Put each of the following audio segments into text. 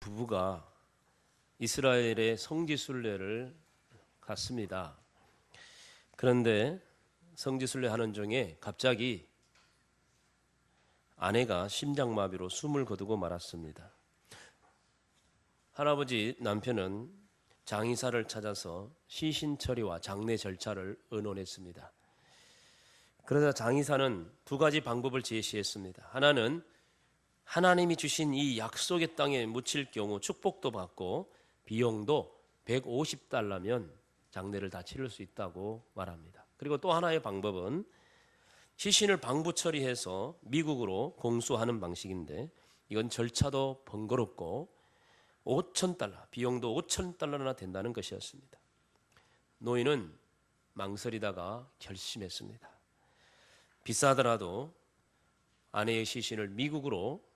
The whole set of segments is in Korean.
부부가 이스라엘의 성지순례를 갔습니다. 그런데 성지순례 하는 중에 갑자기 아내가 심장마비로 숨을 거두고 말았습니다. 할아버지 남편은 장의사를 찾아서 시신 처리와 장례 절차를 의논했습니다. 그러자 장의사는 두 가지 방법을 제시했습니다. 하나는 하나님이 주신 이 약속의 땅에 묻힐 경우 축복도 받고 비용도 150달러면 장례를 다 치를 수 있다고 말합니다. 그리고 또 하나의 방법은 시신을 방부 처리해서 미국으로 공수하는 방식인데 이건 절차도 번거롭고 5,000달러, 비용도 5,000달러나 된다는 것이었습니다. 노인은 망설이다가 결심했습니다. 비싸더라도 아내의 시신을 미국으로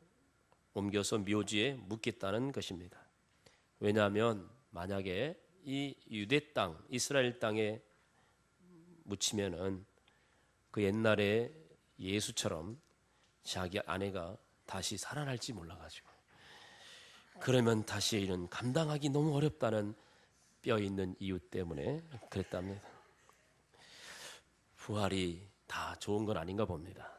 옮겨서 묘지에 묻겠다는 것입니다. 왜냐하면 만약에 이 유대 땅, 이스라엘 땅에 묻히면은 그 옛날에 예수처럼 자기 아내가 다시 살아날지 몰라가지고 그러면 다시 이런 감당하기 너무 어렵다는 뼈 있는 이유 때문에 그랬답니다. 부활이 다 좋은 건 아닌가 봅니다.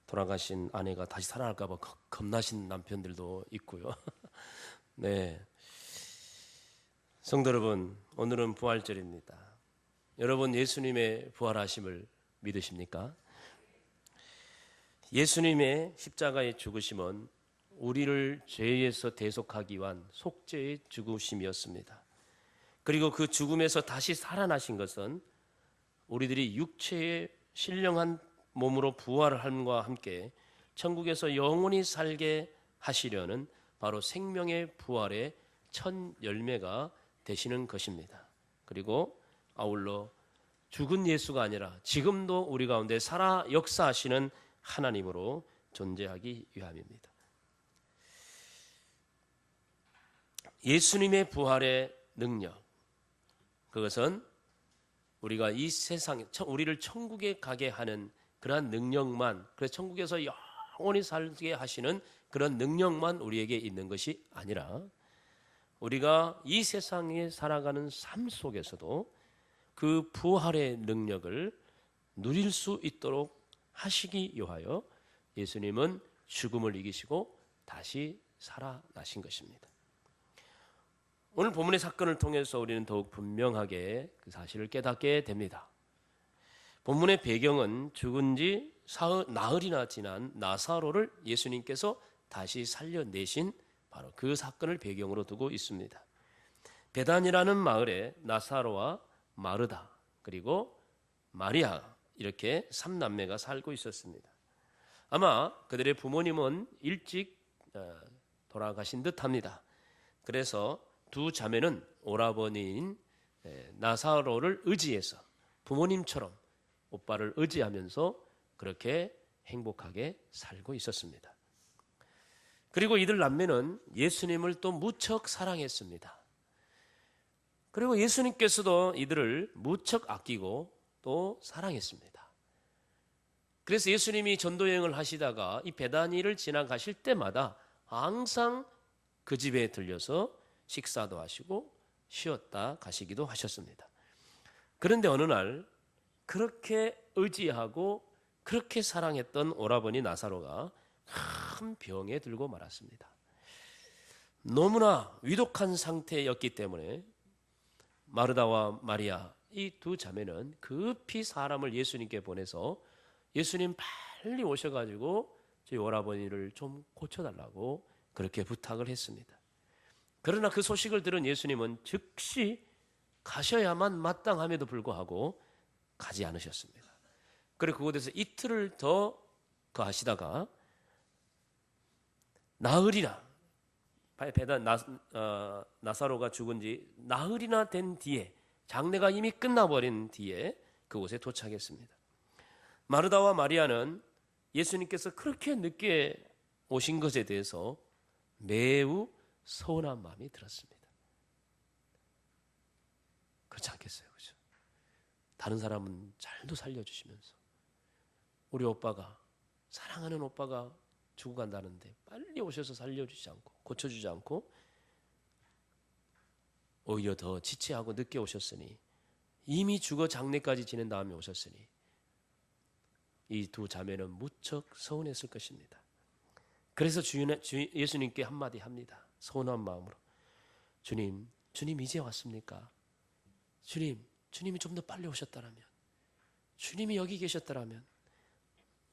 돌아가신 아내가 다시 살아날까 봐 겁나신 남편들도 있고요. 네, 성도 여러분, 오늘은 부활절입니다. 여러분 예수님의 부활하심을 믿으십니까? 예수님의 십자가의 죽으심은 우리를 죄에서 대속하기 위한 속죄의 죽으심이었습니다. 그리고 그 죽음에서 다시 살아나신 것은 우리들이 육체의 신령한 몸으로 부활함과 함께 천국에서 영원히 살게 하시려는 바로 생명의 부활의 첫 열매가 되시는 것입니다. 그리고 아울러 죽은 예수가 아니라 지금도 우리 가운데 살아 역사하시는 하나님으로 존재하기 위함입니다. 예수님의 부활의 능력, 그것은 우리가 이 세상에 우리를 천국에 가게 하는 그러한 능력만, 그래서 천국에서 영원히 살게 하시는 그런 능력만 우리에게 있는 것이 아니라 우리가 이 세상에 살아가는 삶 속에서도 그 부활의 능력을 누릴 수 있도록 하시기 위하여 예수님은 죽음을 이기시고 다시 살아나신 것입니다. 오늘 본문의 사건을 통해서 우리는 더욱 분명하게 그 사실을 깨닫게 됩니다. 본문의 배경은 죽은 지 나흘이나 지난 나사로를 예수님께서 다시 살려내신 바로 그 사건을 배경으로 두고 있습니다. 베단이라는 마을에 나사로와 마르다 그리고 마리아 이렇게 3남매가 살고 있었습니다. 아마 그들의 부모님은 일찍 돌아가신 듯합니다. 그래서 두 자매는 오라버니인 나사로를 의지해서 부모님처럼 오빠를 의지하면서 그렇게 행복하게 살고 있었습니다. 그리고 이들 남매는 예수님을 또 무척 사랑했습니다. 그리고 예수님께서도 이들을 무척 아끼고 또 사랑했습니다. 그래서 예수님이 전도여행을 하시다가 이 베다니를 지나가실 때마다 항상 그 집에 들려서 식사도 하시고 쉬었다 가시기도 하셨습니다. 그런데 어느 날 그렇게 의지하고 그렇게 사랑했던 오라버니 나사로가 큰 병에 들고 말았습니다. 너무나 위독한 상태였기 때문에 마르다와 마리아 이 두 자매는 급히 사람을 예수님께 보내서 예수님 빨리 오셔가지고 저희 오라버니를 좀 고쳐달라고 그렇게 부탁을 했습니다. 그러나 그 소식을 들은 예수님은 즉시 가셔야만 마땅함에도 불구하고 가지 않으셨습니다. 그리고 그곳에서 이틀을 더 거하시다가 나흘이나 나사로가 죽은 지 나흘이나 된 뒤에 장례가 이미 끝나버린 뒤에 그곳에 도착했습니다. 마르다와 마리아는 예수님께서 그렇게 늦게 오신 것에 대해서 매우 서운한 마음이 들었습니다. 그렇지 않겠어요? 그렇죠? 다른 사람은 잘도 살려주시면서 우리 오빠가, 사랑하는 오빠가 죽어간다는데 빨리 오셔서 살려주지 않고 고쳐주지 않고 오히려 더 지체하고 늦게 오셨으니, 이미 죽어 장례까지 지낸 다음에 오셨으니 이 두 자매는 무척 서운했을 것입니다. 그래서 예수님께 한마디 합니다. 서운한 마음으로. 주님 이제 왔습니까? 주님이 좀 더 빨리 오셨더라면, 주님이 여기 계셨더라면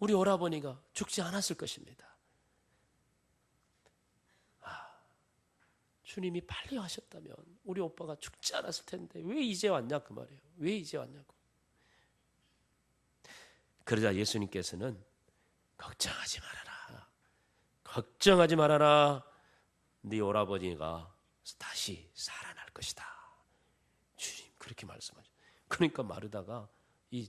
우리 오라버니가 죽지 않았을 것입니다. 주님이 빨리 하셨다면 우리 오빠가 죽지 않았을 텐데 왜 이제 왔냐 그 말이에요. 왜 이제 왔냐고. 그러자 예수님께서는 걱정하지 말아라. 걱정하지 말아라. 네 오라버니가 다시 살아날 것이다. 주님 그렇게 말씀하죠. 그러니까 마르다가 이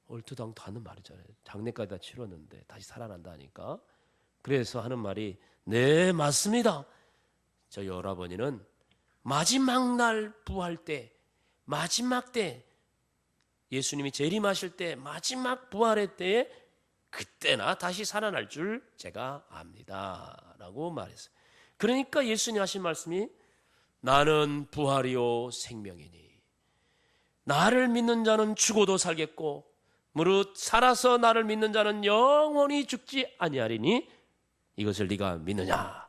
얼토당토 하는 말이잖아요. 장례까지 다 치렀는데 다시 살아난다 하니까. 그래서 하는 말이 네 맞습니다. 저희 오라버니는 마지막 날 부활 때, 마지막 때 예수님이 재림하실 때 마지막 부활의 때에 그때나 다시 살아날 줄 제가 압니다 라고 말했어요. 그러니까 예수님 하신 말씀이 나는 부활이요 생명이니 나를 믿는 자는 죽어도 살겠고 무릇 살아서 나를 믿는 자는 영원히 죽지 아니하리니 이것을 네가 믿느냐,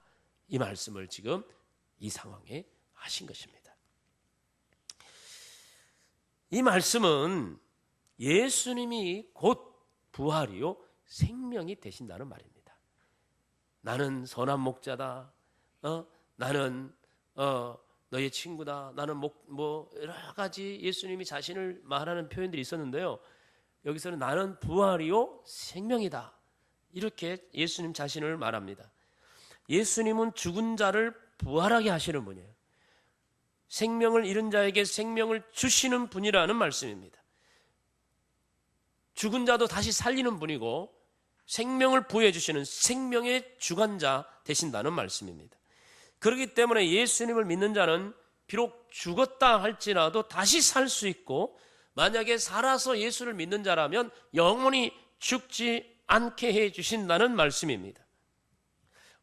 이 말씀을 지금 이 상황에 하신 것입니다. 이 말씀은 예수님이 곧 부활이요 생명이 되신다는 말입니다. 나는 선한 목자다. 나는 너의 친구다. 나는 뭐 여러 가지 예수님이 자신을 말하는 표현들이 있었는데요. 여기서는 나는 부활이요 생명이다. 이렇게 예수님 자신을 말합니다. 예수님은 죽은 자를 부활하게 하시는 분이에요. 생명을 잃은 자에게 생명을 주시는 분이라는 말씀입니다. 죽은 자도 다시 살리는 분이고 생명을 부여해 주시는 생명의 주관자 되신다는 말씀입니다. 그렇기 때문에 예수님을 믿는 자는 비록 죽었다 할지라도 다시 살 수 있고, 만약에 살아서 예수를 믿는 자라면 영원히 죽지 않게 해 주신다는 말씀입니다.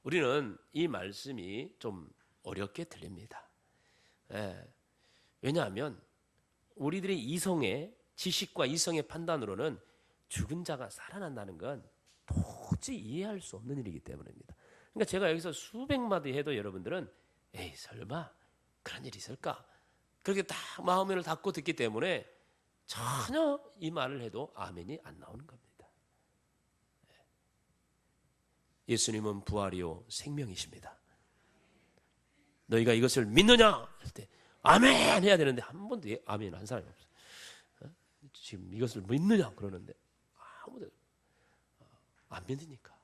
우리는 이 말씀이 좀 어렵게 들립니다. 왜냐하면 우리들의 이성의 지식과 이성의 판단으로는 죽은 자가 살아난다는 건 도저히 이해할 수 없는 일이기 때문입니다. 그러니까 제가 여기서 수백 마디 해도 여러분들은 에이 설마 그런 일이 있을까? 그렇게 딱 마음을 닫고 듣기 때문에 전혀 이 말을 해도 아멘이 안 나오는 겁니다. 예수님은 부활이요 생명이십니다. 너희가 이것을 믿느냐? 할 때 아멘 해야 되는데 한 번도 아멘 한 사람이 없어요. 지금 이것을 믿느냐 그러는데 아무도 안 믿으니까.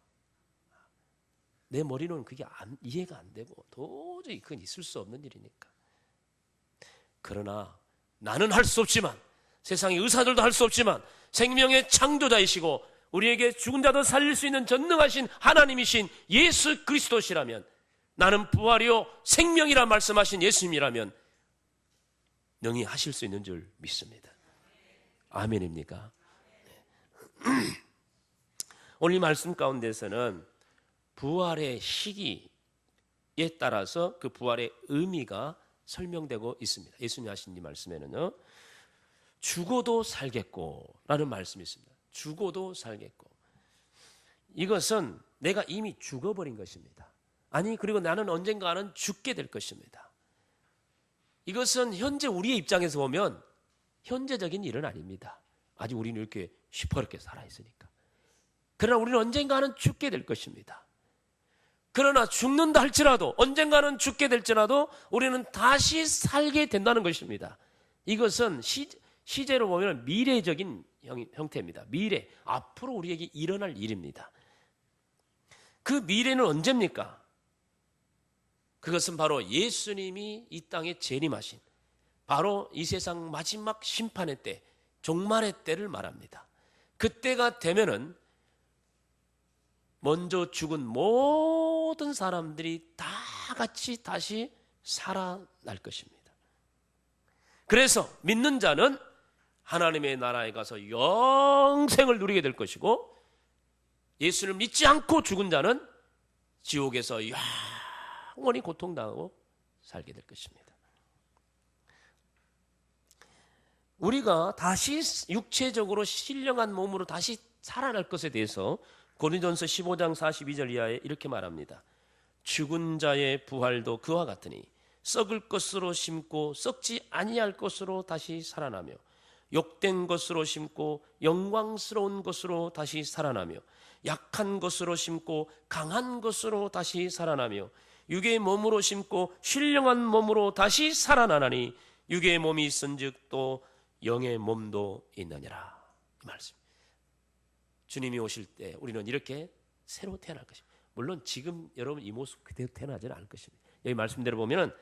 내 머리로는 그게 이해가 안 되고 도저히 그건 있을 수 없는 일이니까. 그러나 나는 할 수 없지만, 세상의 의사들도 할 수 없지만 생명의 창조자이시고 우리에게 죽은 자도 살릴 수 있는 전능하신 하나님이신 예수 그리스도시라면, 나는 부활이요 생명이라 말씀하신 예수님이라면 능히 하실 수 있는 줄 믿습니다. 아멘입니까? 오늘 이 말씀 가운데서는 부활의 시기에 따라서 그 부활의 의미가 설명되고 있습니다. 예수님 하신 이 말씀에는요, 죽어도 살겠고 라는 말씀이 있습니다. 죽어도 살겠고. 이것은 내가 이미 죽어버린 것입니다. 아니, 그리고 나는 언젠가는 죽게 될 것입니다. 이것은 현재 우리의 입장에서 보면 현재적인 일은 아닙니다. 아직 우리는 이렇게 시퍼렇게 살아있으니까. 그러나 우리는 언젠가는 죽게 될 것입니다. 그러나 죽는다 할지라도, 언젠가는 죽게 될지라도 우리는 다시 살게 된다는 것입니다. 이것은 시제로 보면 미래적인 형태입니다. 미래, 앞으로 우리에게 일어날 일입니다. 그 미래는 언제입니까? 그것은 바로 예수님이 이 땅에 재림하신, 바로 이 세상 마지막 심판의 때, 종말의 때를 말합니다. 그때가 되면은 먼저 죽은 모든 사람들이 다 같이 다시 살아날 것입니다. 그래서 믿는 자는 하나님의 나라에 가서 영생을 누리게 될 것이고, 예수를 믿지 않고 죽은 자는 지옥에서 영원히 고통당하고 살게 될 것입니다. 우리가 다시 육체적으로 신령한 몸으로 다시 살아날 것에 대해서 고린도전서 15장 42절 이하에 이렇게 말합니다. 죽은 자의 부활도 그와 같으니 썩을 것으로 심고 썩지 아니할 것으로 다시 살아나며 욕된 것으로 심고 영광스러운 것으로 다시 살아나며 약한 것으로 심고 강한 것으로 다시 살아나며 육의 몸으로 심고 신령한 몸으로 다시 살아나나니 육의 몸이 있은즉 또 영의 몸도 있느니라. 이 말씀. 주님이 오실 때 우리는 이렇게 새로 태어날 것입니다. 물론 지금 여러분 이 모습 그대로 태어나지는 않을 것입니다. 여기 말씀대로 보면은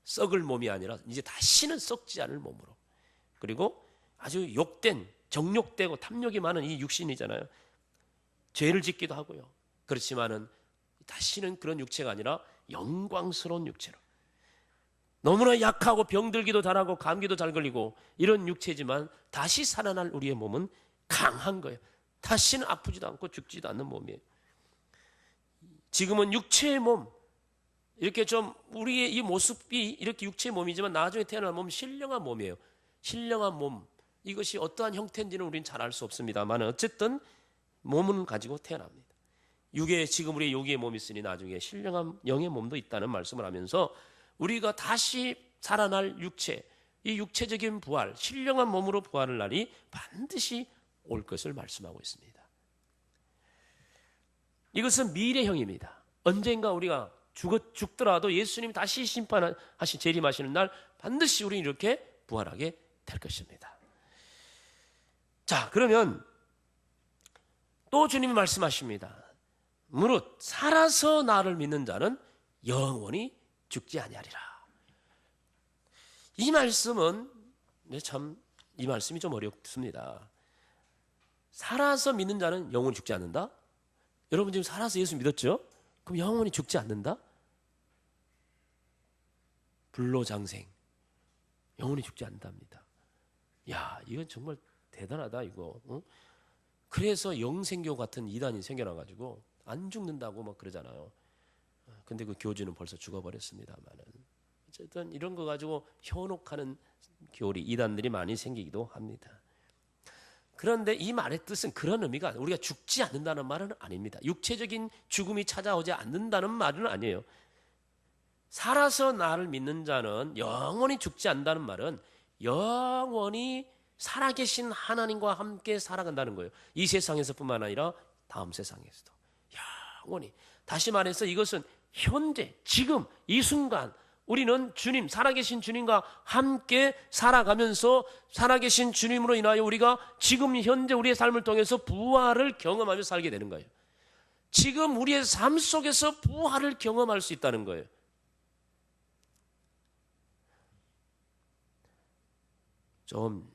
썩을 몸이 아니라 이제 다시는 썩지 않을 몸으로, 그리고 아주 욕된, 정욕되고 탐욕이 많은 이 육신이잖아요. 죄를 짓기도 하고요. 그렇지만은 다시는 그런 육체가 아니라 영광스러운 육체로, 너무나 약하고 병들기도 잘하고 감기도 잘 걸리고 이런 육체지만 다시 살아날 우리의 몸은 강한 거예요. 다시는 아프지도 않고 죽지도 않는 몸이에요. 지금은 육체의 몸, 이렇게 좀 우리의 이 모습이 이렇게 육체의 몸이지만 나중에 태어날 몸은 신령한 몸이에요. 신령한 몸, 이것이 어떠한 형태인지는 우리는 잘 알 수 없습니다만 어쨌든 몸은 가지고 태어납니다. 지금 우리의 육의 몸이 있으니 나중에 신령한 영의 몸도 있다는 말씀을 하면서 우리가 다시 살아날 육체, 이 육체적인 부활, 신령한 몸으로 부활할 날이 반드시 올 것을 말씀하고 있습니다. 이것은 미래형입니다. 언젠가 우리가 죽더라도 예수님 다시 심판하시 재림하시는 날 반드시 우리는 이렇게 부활하게 될 것입니다. 자, 그러면 또 주님이 말씀하십니다. 무릇 살아서 나를 믿는 자는 영원히 죽지 아니하리라. 이 말씀은 참 이 말씀이 좀 어렵습니다. 살아서 믿는 자는 영원히 죽지 않는다? 여러분 지금 살아서 예수 믿었죠? 그럼 영원히 죽지 않는다? 불로장생, 영원히 죽지 않답니다. 야, 이건 정말 대단하다 이거. 어? 그래서 영생교 같은 이단이 생겨나가지고 안 죽는다고 막 그러잖아요. 근데 그 교주는 벌써 죽어버렸습니다만은 어쨌든 이런 거 가지고 현혹하는 교리, 이단들이 많이 생기기도 합니다. 그런데 이 말의 뜻은 그런 의미가 아니에요. 우리가 죽지 않는다는 말은 아닙니다. 육체적인 죽음이 찾아오지 않는다는 말은 아니에요. 살아서 나를 믿는 자는 영원히 죽지 않는다는 말은 영원히 살아계신 하나님과 함께 살아간다는 거예요. 이 세상에서뿐만 아니라 다음 세상에서도 영원히. 다시 말해서 이것은 현재, 지금, 이 순간 우리는 주님, 살아계신 주님과 함께 살아가면서 살아계신 주님으로 인하여 우리가 지금 현재 우리의 삶을 통해서 부활을 경험하며 살게 되는 거예요. 지금 우리의 삶 속에서 부활을 경험할 수 있다는 거예요. 좀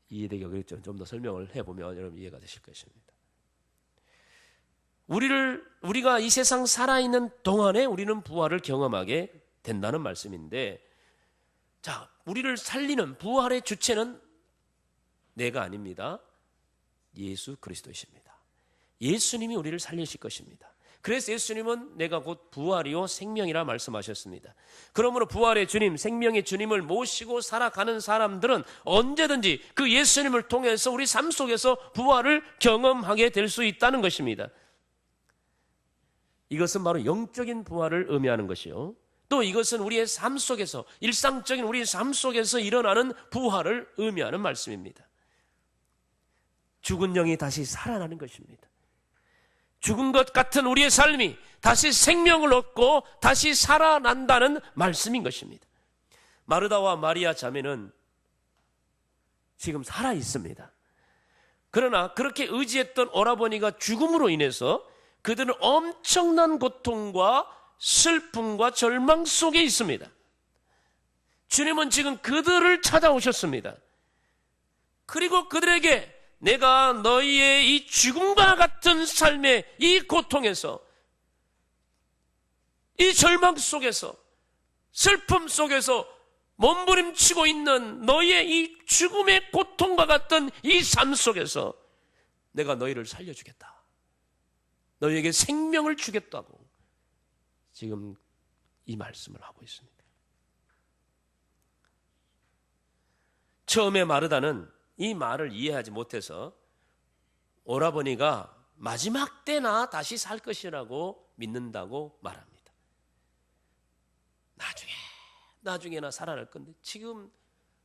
이해되기 어렵죠. 좀 더 설명을 해보면 여러분 이해가 되실 것입니다. 우리가 이 세상 살아있는 동안에 우리는 부활을 경험하게 된다는 말씀인데, 자, 우리를 살리는 부활의 주체는 내가 아닙니다. 예수 그리스도이십니다. 예수님이 우리를 살리실 것입니다. 그래서 예수님은 내가 곧 부활이요 생명이라 말씀하셨습니다. 그러므로 부활의 주님, 생명의 주님을 모시고 살아가는 사람들은 언제든지 그 예수님을 통해서 우리 삶 속에서 부활을 경험하게 될 수 있다는 것입니다. 이것은 바로 영적인 부활을 의미하는 것이요, 또 이것은 우리의 삶 속에서, 일상적인 우리의 삶 속에서 일어나는 부활을 의미하는 말씀입니다. 죽은 영이 다시 살아나는 것입니다. 죽은 것 같은 우리의 삶이 다시 생명을 얻고 다시 살아난다는 말씀인 것입니다. 마르다와 마리아 자매는 지금 살아 있습니다. 그러나 그렇게 의지했던 오라버니가 죽음으로 인해서 그들은 엄청난 고통과 슬픔과 절망 속에 있습니다. 주님은 지금 그들을 찾아오셨습니다. 그리고 그들에게 내가 너희의 이 죽음과 같은 삶의 이 고통에서, 이 절망 속에서, 슬픔 속에서 몸부림치고 있는 너희의 이 죽음의 고통과 같은 이 삶 속에서 내가 너희를 살려주겠다. 너희에게 생명을 주겠다고 지금 이 말씀을 하고 있습니다. 처음에 마르다는 이 말을 이해하지 못해서 오라버니가 마지막 때나 다시 살 것이라고 믿는다고 말합니다. 나중에나 살아날 건데 지금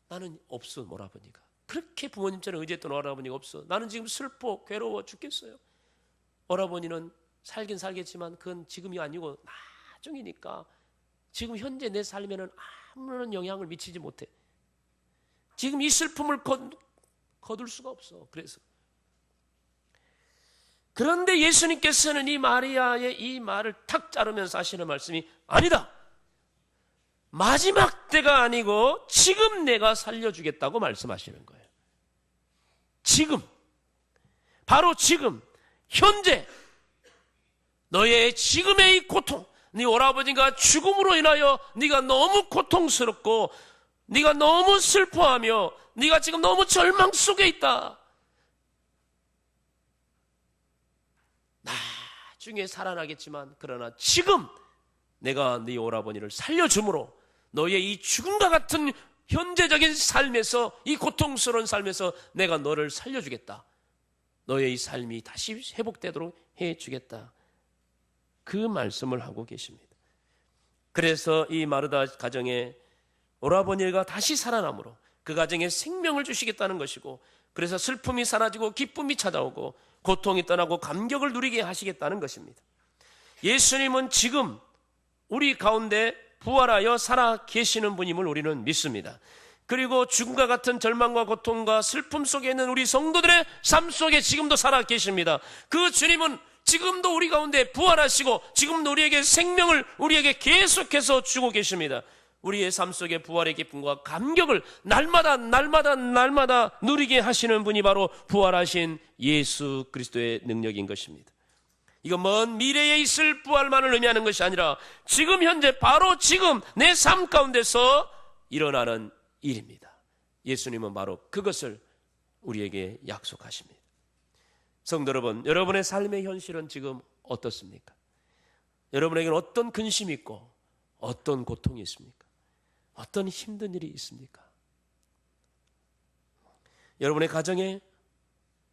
나는 없어. 오라버니가 그렇게 부모님처럼 의지했던 오라버니가 없어. 나는 지금 슬퍼 괴로워 죽겠어요. 오라버니는 살긴 살겠지만 그건 지금이 아니고 나중이니까 지금 현재 내 삶에는 아무런 영향을 미치지 못해. 지금 이 슬픔을 거둘 수가 없어. 그런데 예수님께서는 이 마리아의 이 말을 탁 자르면서 하시는 말씀이 아니다. 마지막 때가 아니고 지금 내가 살려주겠다고 말씀하시는 거예요. 지금, 바로 지금, 현재 너의 지금의 이 고통, 네 오라버니가 죽음으로 인하여 네가 너무 고통스럽고 네가 너무 슬퍼하며 네가 지금 너무 절망 속에 있다. 나중에 살아나겠지만 그러나 지금 내가 네 오라버니를 살려줌으로 너의 이 죽음과 같은 현재적인 삶에서, 이 고통스러운 삶에서 내가 너를 살려주겠다. 너의 이 삶이 다시 회복되도록 해주겠다. 그 말씀을 하고 계십니다. 그래서 이 마르다 가정에 오라버니가 다시 살아남으로 그 가정에 생명을 주시겠다는 것이고, 그래서 슬픔이 사라지고 기쁨이 찾아오고 고통이 떠나고 감격을 누리게 하시겠다는 것입니다. 예수님은 지금 우리 가운데 부활하여 살아 계시는 분임을 우리는 믿습니다. 그리고 죽음과 같은 절망과 고통과 슬픔 속에 있는 우리 성도들의 삶 속에 지금도 살아 계십니다. 그 주님은 지금도 우리 가운데 부활하시고 지금도 우리에게 생명을 우리에게 계속해서 주고 계십니다. 우리의 삶 속에 부활의 기쁨과 감격을 날마다 누리게 하시는 분이 바로 부활하신 예수 그리스도의 능력인 것입니다. 이건 먼 미래에 있을 부활만을 의미하는 것이 아니라 지금 현재 바로 지금 내 삶 가운데서 일어나는 일입니다. 예수님은 바로 그것을 우리에게 약속하십니다. 성도 여러분, 여러분의 삶의 현실은 지금 어떻습니까? 여러분에게는 어떤 근심이 있고 어떤 고통이 있습니까? 어떤 힘든 일이 있습니까? 여러분의 가정에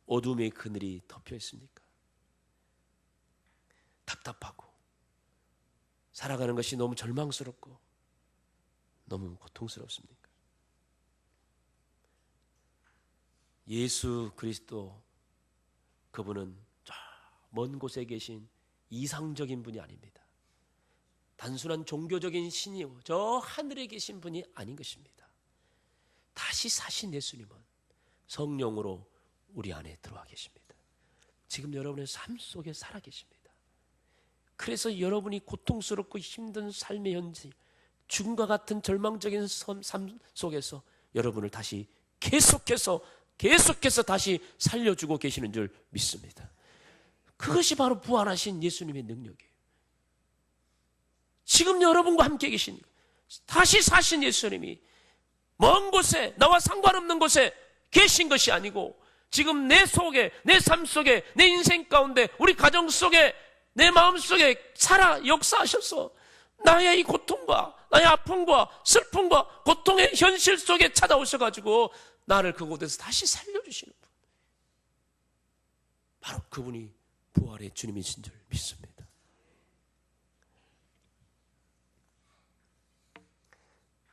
어둠의 그늘이 덮여 있습니까? 답답하고 살아가는 것이 너무 절망스럽고 너무 고통스럽습니까? 예수 그리스도, 그분은 저 먼 곳에 계신 이상적인 분이 아닙니다. 단순한 종교적인 신이요, 저 하늘에 계신 분이 아닌 것입니다. 다시 사신 예수님은 성령으로 우리 안에 들어와 계십니다. 지금 여러분의 삶 속에 살아 계십니다. 그래서 여러분이 고통스럽고 힘든 삶의 현실, 죽음과 같은 절망적인 삶 속에서 여러분을 다시 계속해서 다시 살려주고 계시는 줄 믿습니다. 그것이 바로 부활하신 예수님의 능력이에요. 지금 여러분과 함께 계신 다시 사신 예수님이 먼 곳에, 나와 상관없는 곳에 계신 것이 아니고 지금 내 속에, 내 삶 속에, 내 인생 가운데, 우리 가정 속에, 내 마음 속에 살아 역사하셔서 나의 이 고통과 나의 아픔과 슬픔과 고통의 현실 속에 찾아오셔가지고 나를 그곳에서 다시 살려주시는 분, 바로 그분이 부활의 주님이신 줄 믿습니다.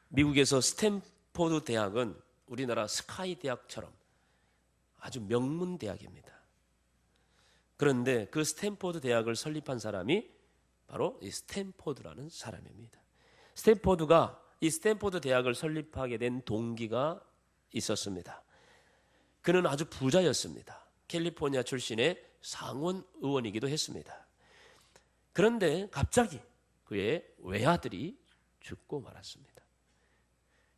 미국에서 스탠포드 대학은 우리나라 스카이 대학처럼 아주 명문 대학입니다. 그런데 그 스탠포드 대학을 설립한 사람이 바로 이 스탠포드라는 사람입니다. 스탠포드가 이 스탠포드 대학을 설립하게 된 동기가 있었습니다. 그는 아주 부자였습니다. 캘리포니아 출신의 상원 의원이기도 했습니다. 그런데 갑자기 그의 외아들이 죽고 말았습니다.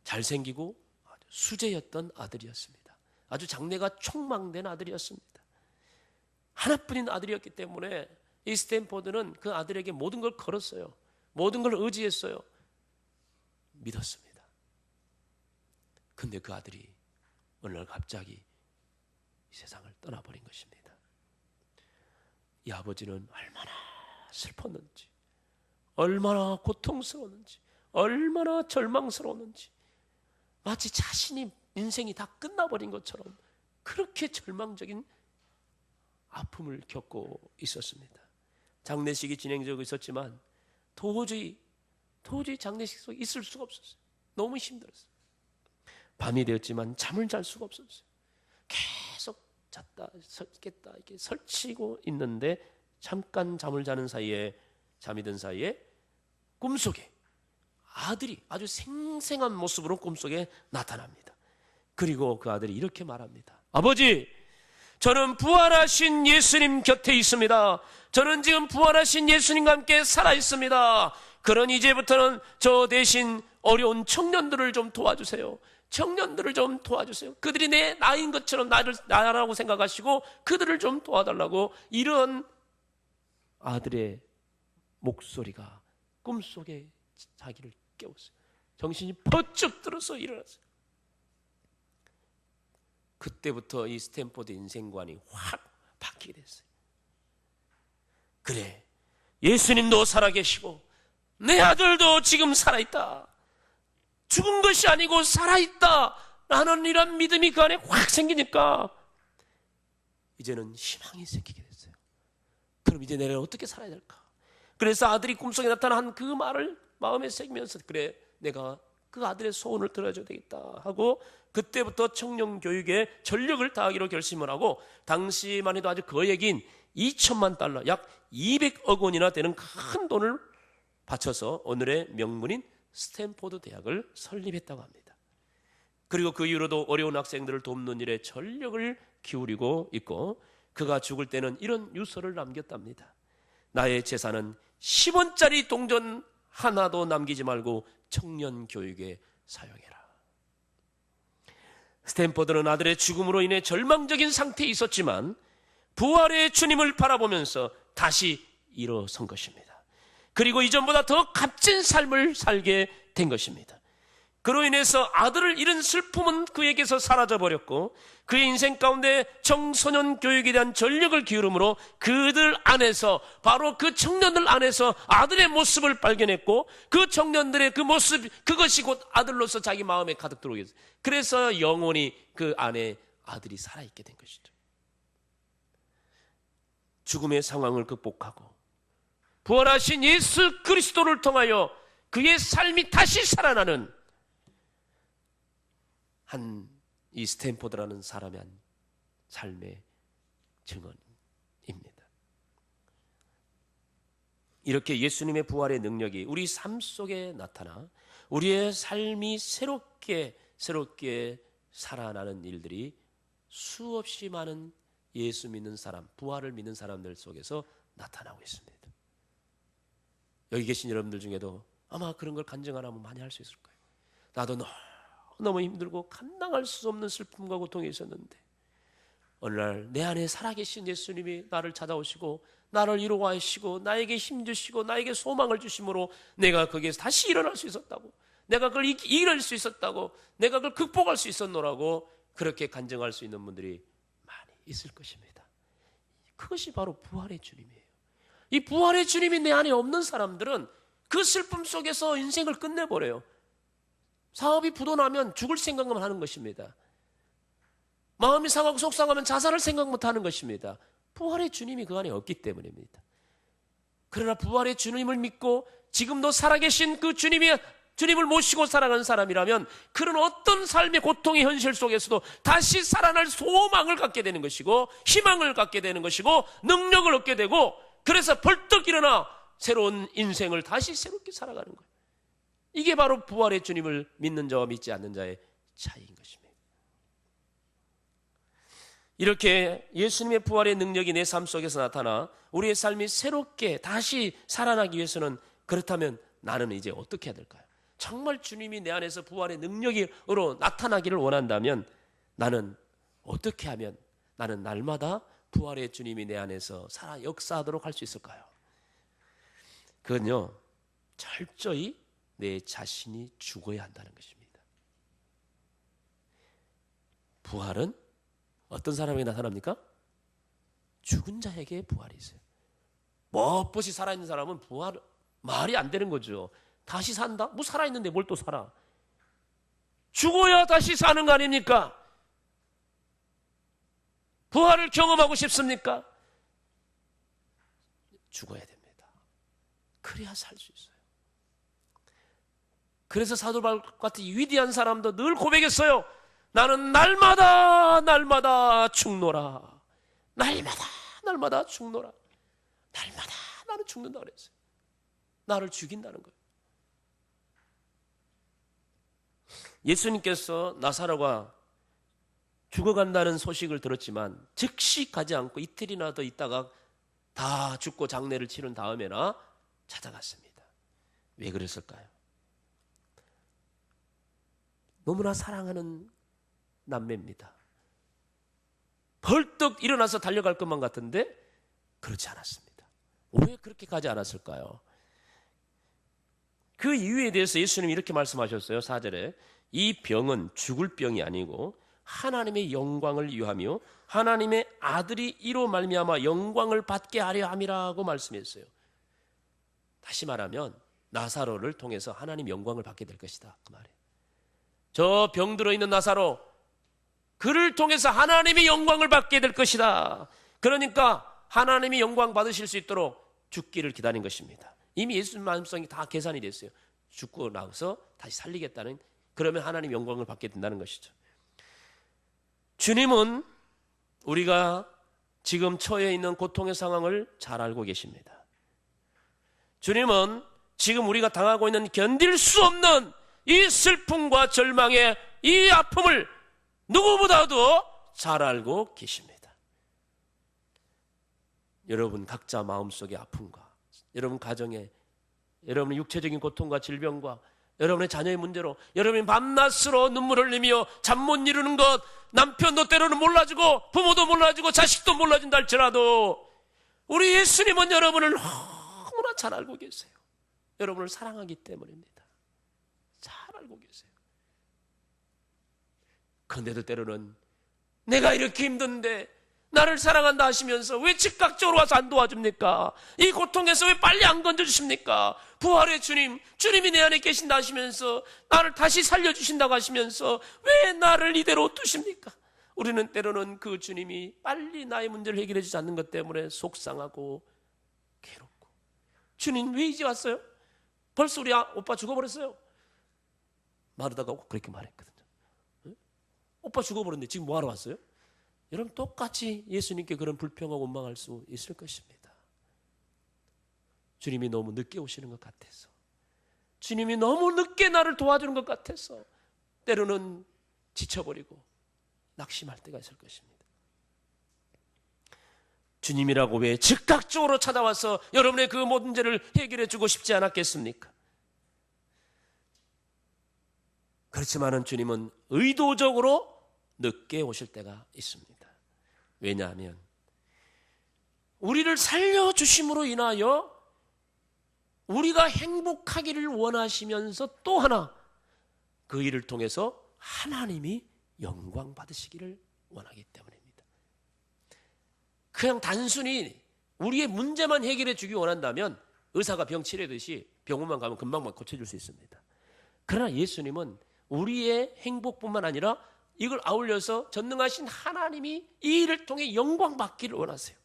잘생기고 아주 수재였던 아들이었습니다. 아주 장래가 촉망된 아들이었습니다. 하나뿐인 아들이었기 때문에 이 스탠포드는 그 아들에게 모든 걸 걸었어요. 모든 걸 의지했어요. 믿었습니다. 근데 그 아들이 어느 날 갑자기 이 세상을 떠나버린 것입니다. 이 아버지는 얼마나 슬펐는지, 얼마나 고통스러웠는지, 얼마나 절망스러웠는지, 마치 자신이 인생이 다 끝나버린 것처럼 그렇게 절망적인 아픔을 겪고 있었습니다. 장례식이 진행되고 있었지만 도저히 장례식 속에 있을 수가 없었어요. 너무 힘들었어요. 밤이 되었지만 잠을 잘 수가 없었어요. 계속 잤다 깼다 이렇게 설치고 있는데 잠깐 잠을 자는 사이에, 잠이 든 사이에 꿈속에 아들이 아주 생생한 모습으로 꿈속에 나타납니다. 그리고 그 아들이 이렇게 말합니다. 아버지, 저는 부활하신 예수님 곁에 있습니다. 저는 지금 부활하신 예수님과 함께 살아 있습니다. 그러니 이제부터는 저 대신 어려운 청년들을 좀 도와주세요. 청년들을 좀 도와주세요. 그들이 내 나인 것처럼 나라고 생각하시고 그들을 좀 도와달라고, 이런 아들의 목소리가 꿈속에 자기를 깨웠어요. 정신이 번쩍 들어서 일어났어요. 그때부터 이 스탠포드 인생관이 확 바뀌게 됐어요. 그래, 예수님도 살아계시고 내 아들도 지금 살아있다, 죽은 것이 아니고 살아있다 라는 이런 믿음이 그 안에 확 생기니까 이제는 희망이 생기게 됐어요. 그럼 이제 내가 어떻게 살아야 될까? 그래서 아들이 꿈속에 나타난 그 말을 마음에 새기면서, 그래, 내가 그 아들의 소원을 들어줘야 되겠다 하고 그때부터 청년 교육에 전력을 다하기로 결심을 하고, 당시만 해도 아주 거액인 2천만 달러, 약 200억 원이나 되는 큰 돈을 바쳐서 오늘의 명문인 스탠포드 대학을 설립했다고 합니다. 그리고 그 이후로도 어려운 학생들을 돕는 일에 전력을 기울이고 있고, 그가 죽을 때는 이런 유서를 남겼답니다. 나의 재산은 10원짜리 동전 하나도 남기지 말고 청년 교육에 사용해라. 스탠포드는 아들의 죽음으로 인해 절망적인 상태에 있었지만 부활의 주님을 바라보면서 다시 일어선 것입니다. 그리고 이전보다 더 값진 삶을 살게 된 것입니다. 그로 인해서 아들을 잃은 슬픔은 그에게서 사라져버렸고, 그의 인생 가운데 청소년 교육에 대한 전력을 기울임으로 그들 안에서, 바로 그 청년들 안에서 아들의 모습을 발견했고, 그 청년들의 그 모습, 그것이 곧 아들로서 자기 마음에 가득 들어오게 됐어요. 그래서 영원히 그 안에 아들이 살아있게 된 것이죠. 죽음의 상황을 극복하고 부활하신 예수 그리스도를 통하여 그의 삶이 다시 살아나는 이 스탠포드라는 사람의 한 삶의 증언입니다. 이렇게 예수님의 부활의 능력이 우리 삶 속에 나타나 우리의 삶이 새롭게 살아나는 일들이 수없이 많은 예수 믿는 사람, 부활을 믿는 사람들 속에서 나타나고 있습니다. 여기 계신 여러분들 중에도 아마 그런 걸 간증하면 많이 할 수 있을 거예요. 나도 너무 힘들고 감당할 수 없는 슬픔과 고통이 있었는데 어느 날 내 안에 살아계신 예수님이 나를 찾아오시고 나를 위로하시고 나에게 힘주시고 나에게 소망을 주심으로 내가 거기에서 다시 일어날 수 있었다고, 내가 그걸 이길 수 있었다고, 내가 그걸 극복할 수 있었노라고 그렇게 간증할 수 있는 분들이 많이 있을 것입니다. 그것이 바로 부활의 주님이에요. 이 부활의 주님이 내 안에 없는 사람들은 그 슬픔 속에서 인생을 끝내버려요. 사업이 부도나면 죽을 생각만 하는 것입니다. 마음이 상하고 속상하면 자살할 생각 못하는 것입니다. 부활의 주님이 그 안에 없기 때문입니다. 그러나 부활의 주님을 믿고 지금도 살아계신 그 주님을 모시고 살아가는 사람이라면 그런 어떤 삶의 고통의 현실 속에서도 다시 살아날 소망을 갖게 되는 것이고, 희망을 갖게 되는 것이고, 능력을 얻게 되고, 그래서 벌떡 일어나 새로운 인생을 다시 새롭게 살아가는 거예요. 이게 바로 부활의 주님을 믿는 자와 믿지 않는 자의 차이인 것입니다. 이렇게 예수님의 부활의 능력이 내 삶 속에서 나타나 우리의 삶이 새롭게 다시 살아나기 위해서는, 그렇다면 나는 이제 어떻게 해야 될까요? 정말 주님이 내 안에서 부활의 능력으로 나타나기를 원한다면 나는 어떻게 하면 나는 날마다 부활의 주님이 내 안에서 살아 역사하도록 할 수 있을까요? 그건요, 철저히 내 자신이 죽어야 한다는 것입니다. 부활은 어떤 사람에게 나타납니까? 죽은 자에게 부활이 있어요. 뻣뻣이 살아있는 사람은 부활 말이 안 되는 거죠. 다시 산다? 뭐 살아있는데 뭘 또 살아? 죽어야 다시 사는 거 아닙니까? 부활을 경험하고 싶습니까? 죽어야 됩니다. 그래야 살 수 있어요. 그래서 사도 바울 같은 위대한 사람도 늘 고백했어요. 나는 날마다 죽노라. 날마다 죽노라. 날마다 나는 죽는다 그랬어요. 나를 죽인다는 거예요. 예수님께서 나사로가 죽어간다는 소식을 들었지만 즉시 가지 않고 이틀이나 더 있다가 다 죽고 장례를 치른 다음에나 찾아갔습니다. 왜 그랬을까요? 너무나 사랑하는 남매입니다. 벌떡 일어나서 달려갈 것만 같은데 그렇지 않았습니다. 왜 그렇게 가지 않았을까요? 그 이유에 대해서 예수님이 이렇게 말씀하셨어요. 4절에 이 병은 죽을 병이 아니고 하나님의 영광을 위하며 하나님의 아들이 이로 말미암아 영광을 받게 하려 함이라고 말씀했어요. 다시 말하면 나사로를 통해서 하나님 영광을 받게 될 것이다 그 말이에요. 저 병 들어있는 나사로, 그를 통해서 하나님의 영광을 받게 될 것이다. 그러니까 하나님이 영광 받으실 수 있도록 죽기를 기다린 것입니다. 이미 예수님 마음속에 다 계산이 됐어요. 죽고 나서 다시 살리겠다는, 그러면 하나님 영광을 받게 된다는 것이죠. 주님은 우리가 지금 처해 있는 고통의 상황을 잘 알고 계십니다. 주님은 지금 우리가 당하고 있는 견딜 수 없는 이 슬픔과 절망의 이 아픔을 누구보다도 잘 알고 계십니다. 여러분 각자 마음속의 아픔과 여러분 가정의, 여러분의 육체적인 고통과 질병과 여러분의 자녀의 문제로 여러분이 밤낮으로 눈물을 흘리며 잠 못 이루는 것, 남편도 때로는 몰라주고 부모도 몰라주고 자식도 몰라준다 할지라도 우리 예수님은 여러분을 너무나 잘 알고 계세요. 여러분을 사랑하기 때문입니다. 잘 알고 계세요. 그런데도 때로는 내가 이렇게 힘든데 나를 사랑한다 하시면서 왜 즉각적으로 와서 안 도와줍니까? 이 고통에서 왜 빨리 안 건져주십니까? 부활의 주님, 주님이 내 안에 계신다 하시면서 나를 다시 살려주신다고 하시면서 왜 나를 이대로 두십니까? 우리는 때로는 그 주님이 빨리 나의 문제를 해결해 주지 않는 것 때문에 속상하고 괴롭고, 주님 왜 이제 왔어요? 벌써 우리 오빠 죽어버렸어요. 마르다가 그렇게 말했거든요. 오빠 죽어버렸는데 지금 뭐하러 왔어요? 여러분 똑같이 예수님께 그런 불평하고 원망할 수 있을 것입니다. 주님이 너무 늦게 오시는 것 같아서, 주님이 너무 늦게 나를 도와주는 것 같아서 때로는 지쳐버리고 낙심할 때가 있을 것입니다. 주님이라고 왜 즉각적으로 찾아와서 여러분의 그 모든 문제를 해결해 주고 싶지 않았겠습니까? 그렇지만은 주님은 의도적으로 늦게 오실 때가 있습니다. 왜냐하면 우리를 살려주심으로 인하여 우리가 행복하기를 원하시면서 또 하나 그 일을 통해서 하나님이 영광 받으시기를 원하기 때문입니다. 그냥 단순히 우리의 문제만 해결해 주기 원한다면 의사가 병 치료듯이 병원만 가면 금방만 고쳐줄 수 있습니다. 그러나 예수님은 우리의 행복뿐만 아니라 이걸 아울러서 전능하신 하나님이 이 일을 통해 영광 받기를 원하세요.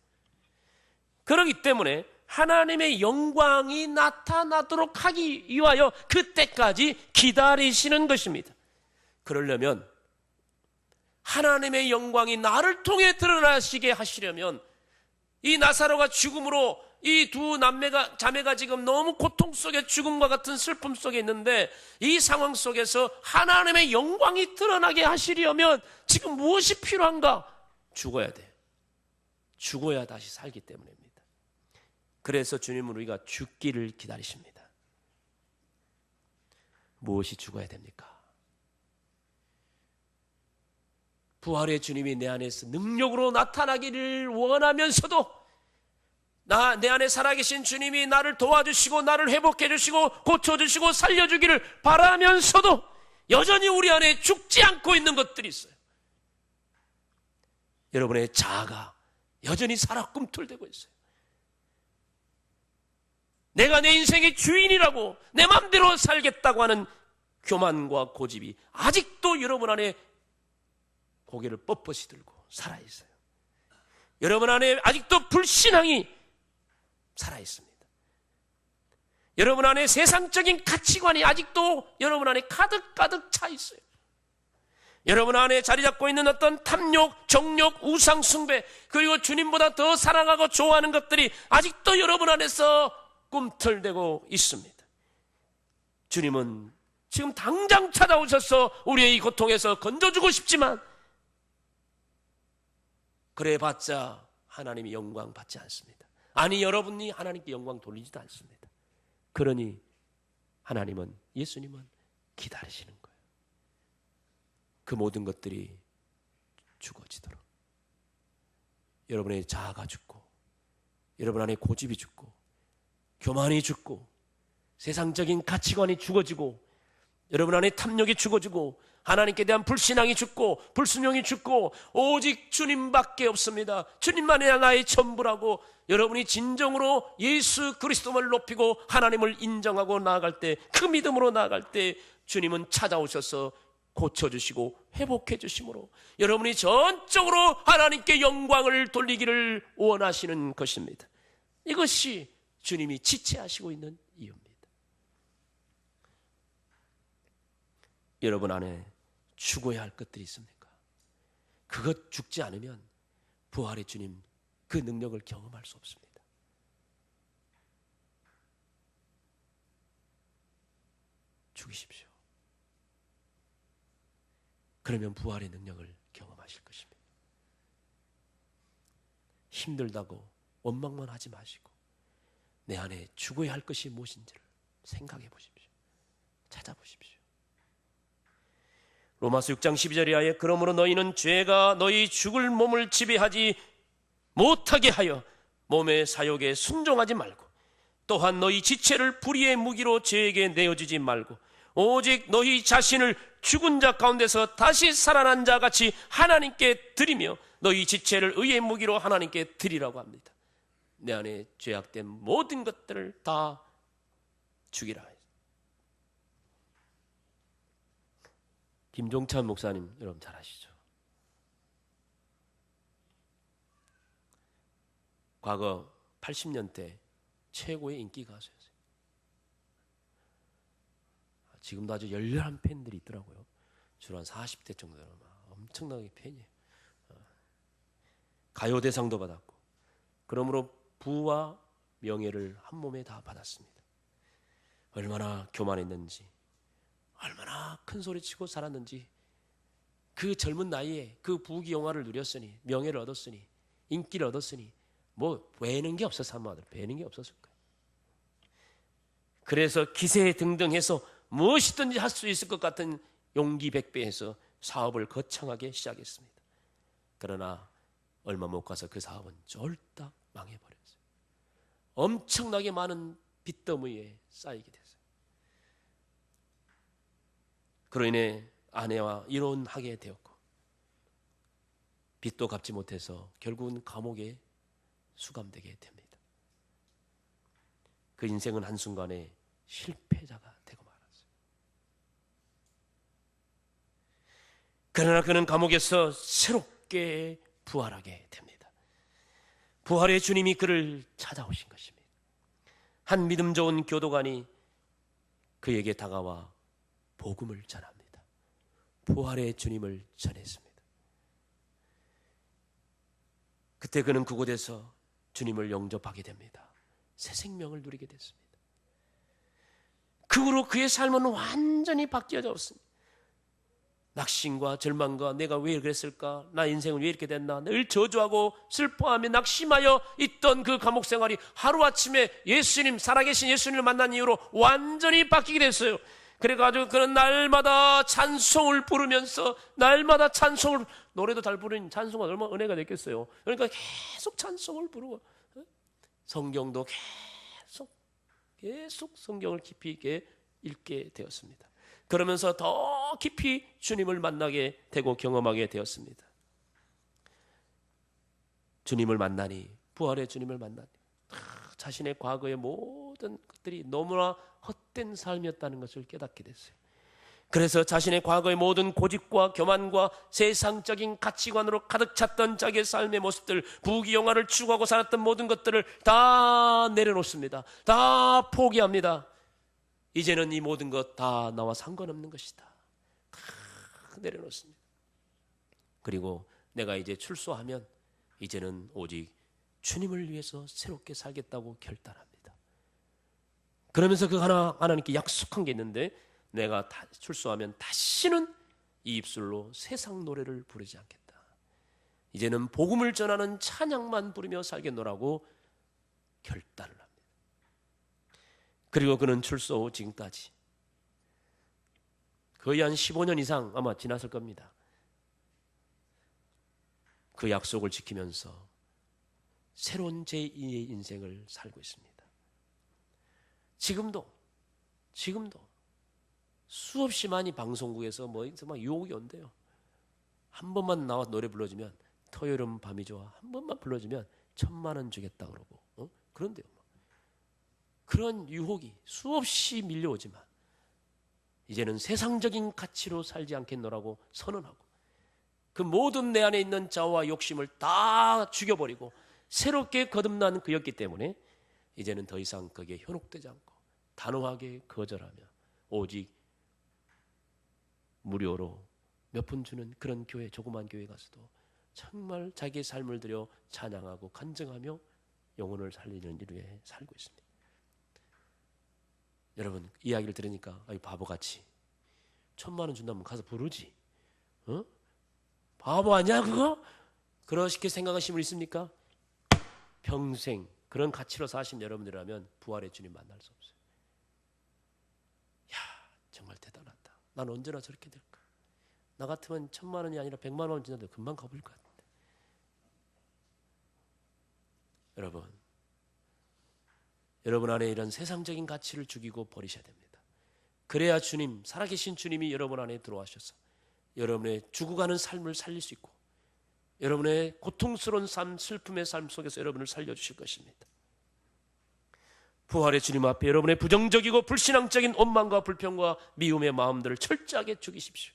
그렇기 때문에 하나님의 영광이 나타나도록 하기 위하여 그때까지 기다리시는 것입니다. 그러려면 하나님의 영광이 나를 통해 드러나시게 하시려면 이 나사로가 죽음으로 이 두 자매가 지금 너무 고통 속에 죽음과 같은 슬픔 속에 있는데 이 상황 속에서 하나님의 영광이 드러나게 하시려면 지금 무엇이 필요한가? 죽어야 돼. 죽어야 다시 살기 때문입니다. 그래서 주님은 우리가 죽기를 기다리십니다. 무엇이 죽어야 됩니까? 부활의 주님이 내 안에서 능력으로 나타나기를 원하면서도 내 안에 살아계신 주님이 나를 도와주시고 나를 회복해 주시고 고쳐주시고 살려주기를 바라면서도 여전히 우리 안에 죽지 않고 있는 것들이 있어요. 여러분의 자아가 여전히 살아 꿈틀대고 있어요. 내가 내 인생의 주인이라고 내 마음대로 살겠다고 하는 교만과 고집이 아직도 여러분 안에 고개를 뻣뻣이 들고 살아있어요. 여러분 안에 아직도 불신앙이 살아있습니다. 여러분 안에 세상적인 가치관이 아직도 여러분 안에 가득가득 차 있어요. 여러분 안에 자리 잡고 있는 어떤 탐욕, 정욕, 우상 숭배, 그리고 주님보다 더 사랑하고 좋아하는 것들이 아직도 여러분 안에서 꿈틀대고 있습니다. 주님은 지금 당장 찾아오셔서 우리의 이 고통에서 건져주고 싶지만 그래봤자 하나님이 영광 받지 않습니다. 아니, 여러분이 하나님께 영광 돌리지도 않습니다. 그러니 하나님은, 예수님은 기다리시는 거예요. 그 모든 것들이 죽어지도록. 여러분의 자아가 죽고, 여러분 안에 고집이 죽고, 교만이 죽고, 세상적인 가치관이 죽어지고, 여러분 안에 탐욕이 죽어지고, 하나님께 대한 불신앙이 죽고, 불순종이 죽고, 오직 주님밖에 없습니다. 주님만이 나의 전부라고 여러분이 진정으로 예수 그리스도를 높이고 하나님을 인정하고 나아갈 때, 그 믿음으로 나아갈 때 주님은 찾아오셔서 고쳐주시고 회복해 주심으로 여러분이 전적으로 하나님께 영광을 돌리기를 원하시는 것입니다. 이것이 주님이 지체하시고 있는 이유입니다. 여러분 안에 죽어야 할 것들이 있습니까? 그것 죽지 않으면 부활의 주님 그 능력을 경험할 수 없습니다. 죽이십시오. 그러면 부활의 능력을 경험하실 것입니다. 힘들다고 원망만 하지 마시고 내 안에 죽어야 할 것이 무엇인지를 생각해 보십시오. 찾아보십시오. 로마서 6장 12절에 하여 그러므로 너희는 죄가 너희 죽을 몸을 지배하지 못하게 하여 몸의 사욕에 순종하지 말고 또한 너희 지체를 불의의 무기로 죄에게 내어주지 말고 오직 너희 자신을 죽은 자 가운데서 다시 살아난 자 같이 하나님께 드리며 너희 지체를 의의 무기로 하나님께 드리라고 합니다. 내 안에 죄악된 모든 것들을 다 죽이라. 김종찬 목사님 여러분 잘 아시죠? 과거 80년대 최고의 인기 가수였어요. 지금도 아주 열렬한 팬들이 있더라고요. 주로 한 40대 정도로 엄청나게 팬이에요. 가요대상도 받았고, 그러므로 부와 명예를 한 몸에 다 받았습니다. 얼마나 교만했는지, 얼마나 큰 소리치고 살았는지, 그 젊은 나이에 그 부귀영화를 누렸으니, 명예를 얻었으니, 인기를 얻었으니 뭐 배는 게 없었어. 한마디로 배는 게 없었을 거예요. 그래서 기세등등해서 무엇이든지 할 수 있을 것 같은 용기 백배해서 사업을 거창하게 시작했습니다. 그러나 얼마 못 가서 그 사업은 쫄딱 망해버렸어요. 엄청나게 많은 빚더미에 쌓이게 됐어요. 그로 인해 아내와 이혼하게 되었고 빚도 갚지 못해서 결국은 감옥에 수감되게 됩니다. 그 인생은 한순간에 실패자가 되고 말았어요. 그러나 그는 감옥에서 새롭게 부활하게 됩니다. 부활의 주님이 그를 찾아오신 것입니다. 한 믿음 좋은 교도관이 그에게 다가와 복음을 전합니다. 부활의 주님을 전했습니다. 그때 그는 그곳에서 주님을 영접하게 됩니다. 새 생명을 누리게 됐습니다. 그 후로 그의 삶은 완전히 바뀌어졌습니다. 낙심과 절망과 내가 왜 그랬을까? 나 인생은 왜 이렇게 됐나? 늘 저주하고 슬퍼하며 낙심하여 있던 그 감옥 생활이 하루아침에 예수님, 살아계신 예수님을 만난 이후로 완전히 바뀌게 됐어요. 그래가지고 그는 날마다 찬송을 부르면서 날마다 찬송을, 노래도 잘 부르는 찬송은 얼마나 은혜가 됐겠어요. 그러니까 계속 찬송을 부르고 성경도 계속 성경을 깊이 있게 읽게 되었습니다. 그러면서 더 깊이 주님을 만나게 되고 경험하게 되었습니다. 주님을 만나니, 부활의 주님을 만나니 자신의 과거의 모든 살던 것들이 너무나 헛된 삶이었다는 것을 깨닫게 됐어요. 그래서 자신의 과거의 모든 고집과 교만과 세상적인 가치관으로 가득 찼던 자기의 삶의 모습들, 부귀영화를 추구하고 살았던 모든 것들을 다 내려놓습니다. 다 포기합니다. 이제는 이 모든 것 다 나와 상관없는 것이다. 다 내려놓습니다. 그리고 내가 이제 출소하면 이제는 오직 주님을 위해서 새롭게 살겠다고 결단합니다. 그러면서 하나님께 약속한 게 있는데, 내가 출소하면 다시는 이 입술로 세상 노래를 부르지 않겠다. 이제는 복음을 전하는 찬양만 부르며 살겠노라고 결단을 합니다. 그리고 그는 출소 후 지금까지 거의 한 15년 이상 아마 지났을 겁니다. 그 약속을 지키면서 새로운 제2의 인생을 살고 있습니다. 지금도 수없이 많이 방송국에서 막 유혹이 온대요. 한 번만 나와 노래 불러주면, 토요일은 밤이 좋아, 한 번만 불러주면 1,000만 원 주겠다 그러고, 그런데요. 그런 유혹이 수없이 밀려오지만 이제는 세상적인 가치로 살지 않겠노라고 선언하고, 그 모든 내 안에 있는 자아와 욕심을 다 죽여버리고 새롭게 거듭난 그였기 때문에 이제는 더 이상 거기에 현혹되지 않고 단호하게 거절하며 오직 무료로 몇 푼 주는 그런 교회, 조그만 교회 가서도 정말 자기의 삶을 들여 찬양하고 간증하며 영혼을 살리는 일 위해 살고 있습니다. 여러분, 이야기를 들으니까 바보같이 1,000만 원 준다면 가서 부르지, 바보 아니야 그거? 그렇게 생각하시는 분 있습니까? 평생 그런 가치로 사신 여러분들이라면 부활의 주님 만날 수 없어요. 야, 정말 대단하다. 난 언제나 저렇게 될까? 나 같으면 1,000만 원이 아니라 100만 원 준다도 금방 가버릴 것 같은데. 여러분 안에 이런 세상적인 가치를 죽이고 버리셔야 됩니다. 그래야 주님, 살아계신 주님이 여러분 안에 들어와셔서 여러분의 죽어가는 삶을 살릴 수 있고, 여러분의 고통스러운 삶, 슬픔의 삶 속에서 여러분을 살려주실 것입니다. 부활의 주님 앞에 여러분의 부정적이고 불신앙적인 원망과 불평과 미움의 마음들을 철저하게 죽이십시오.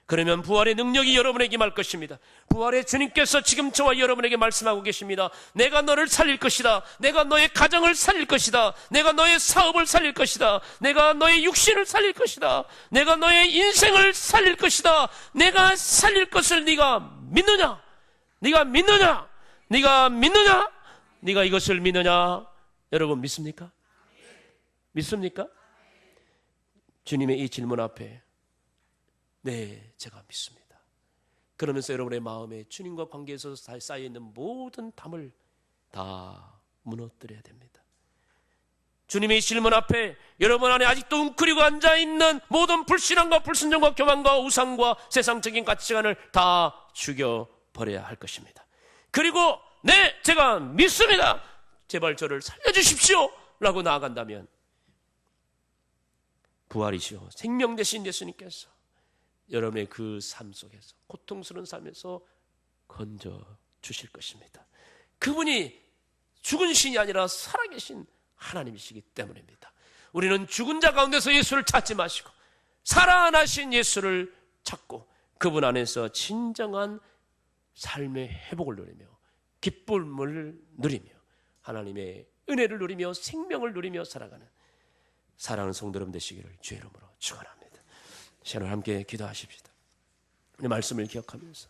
그러면 부활의 능력이 여러분에게 임할 것입니다. 부활의 주님께서 지금 저와 여러분에게 말씀하고 계십니다. 내가 너를 살릴 것이다. 내가 너의 가정을 살릴 것이다. 내가 너의 사업을 살릴 것이다. 내가 너의 육신을 살릴 것이다. 내가 너의 인생을 살릴 것이다. 내가 살릴 것을 네가 믿느냐? 네가 믿느냐? 네가 믿느냐? 네가 이것을 믿느냐? 여러분 믿습니까? 믿습니까? 주님의 이 질문 앞에 네, 제가 믿습니다. 그러면서 여러분의 마음에 주님과 관계에서 쌓여있는 모든 담을 다 무너뜨려야 됩니다. 주님의 질문 앞에 여러분 안에 아직도 웅크리고 앉아있는 모든 불신앙과 불순종과 교만과 우상과 세상적인 가치관을 다 죽여버려야 할 것입니다. 그리고 네, 제가 믿습니다. 제발 저를 살려주십시오 라고 나아간다면 부활이시오 생명 되신 예수님께서 여러분의 그 삶 속에서, 고통스러운 삶에서 건져 주실 것입니다. 그분이 죽은 신이 아니라 살아계신 하나님이시기 때문입니다. 우리는 죽은 자 가운데서 예수를 찾지 마시고 살아나신 예수를 찾고 그분 안에서 진정한 삶의 회복을 누리며 기쁨을 누리며 하나님의 은혜를 누리며 생명을 누리며 살아가는 사랑하는 성도 여러분 되시기를 주의 이름으로 축원합니다. 시간을 함께 기도하십시다. 이 말씀을 기억하면서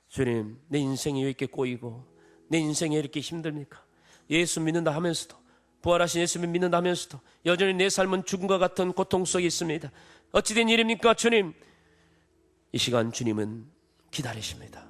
주님, 내 인생이 왜 이렇게 꼬이고 내 인생이 이렇게 힘듭니까? 예수 믿는다 하면서도, 부활하신 예수님 믿는다 하면서도 여전히 내 삶은 죽음과 같은 고통 속에 있습니다. 어찌된 일입니까? 주님, 이 시간 주님은 기다리십니다.